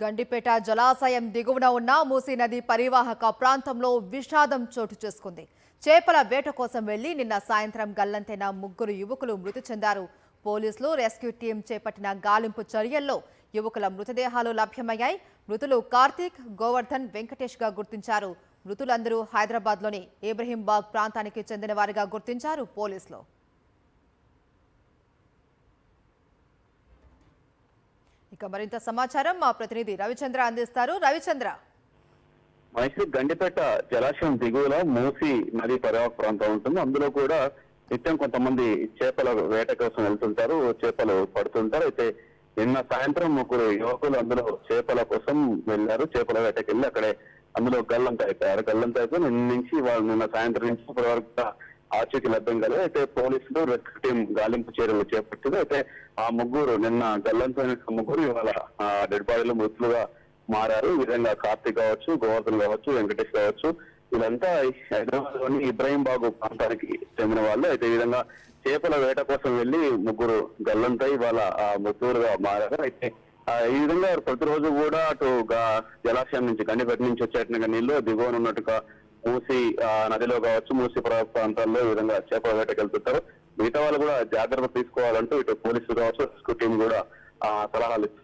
గండిపేట జలాశయం దిగువన ఉన్న మూసీ నది పరివాహక ప్రాంతంలో విషాదం చోటు చేసుకుంది. చేపల వేట కోసం వెళ్లి నిన్న సాయంత్రం గల్లంతైన 3 యువకులు మృతి చెందారు. పోలీసులు రెస్క్యూ టీం చేపట్టిన గాలింపు చర్యల్లో యువకుల మృతదేహాలు లభ్యమయ్యాయి. మృతులు కార్తీక్, గోవర్ధన్, వెంకటేష్ గా గుర్తించారు. మృతులందరూ హైదరాబాద్లోని ఇబ్రహీంబాగ్ ప్రాంతానికి చెందిన వారిగా గుర్తించారు పోలీసులు. ఇక మరింత సమాచారం మా ప్రతినిధి రవిచంద్ర అందిస్తారు. రవిచంద్ర, మైసూర్ గండిపేట జలాశయం దిగువలో మూసీ నది పరివాహక ప్రాంతం ఉంటుంది. అందులో కూడా నిత్యం కొంతమంది చేపల వేట కోసం వెళ్తుంటారు, చేపలు పడుతుంటారు. అయితే నిన్న సాయంత్రం 3 యువకులు అందులో చేపల కోసం వెళ్లారు. చేపల వేటకి వెళ్ళి అక్కడే అందులో గల్లంత అయిపోయారు. గల్లంత అయిపోయి నిన్న సాయంత్రం నుంచి ఇప్పటి వరకు ఆచూకీ లభ్యం కాలేదు. అయితే పోలీసులు రెస్క్యూ టీం గాలింపు చర్యలు చేపట్టింది. అయితే ఆ 3 నిన్న గల్లంతైన 3 ఇవాళ డెడ్ బాడీలు మృతులుగా మారారు. ఈ విధంగా కార్తీక్ కావచ్చు, గోవర్ధన్ కావచ్చు, వెంకటేష్ కావచ్చు, వీళ్ళంతా హైదరాబాద్ లోని ఇబ్రహీంబాగ్ ప్రాంతానికి చెందిన వాళ్ళు. అయితే ఈ విధంగా చేపల వేట కోసం వెళ్లి 3 గల్లంతై ఇవాళ మృతులుగా మారారు. అయితే ఈ విధంగా ప్రతిరోజు కూడా అటు జలాశయం నుంచి గండిపేట నుంచి వచ్చేట్టుగా నీళ్లు దిగువన ఉన్నట్టుగా మూసీ నదిలో కావచ్చు, మూసీ ప్రాంతాల్లో ఈ విధంగా చేపల వేటకి వెళ్తుంటారు. మిగతా వాళ్ళు కూడా జాగ్రత్త తీసుకోవాలంటూ ఇటు పోలీసులు కావచ్చు, రెస్క్యూ టీం కూడా సలహాలు ఇస్తున్నారు.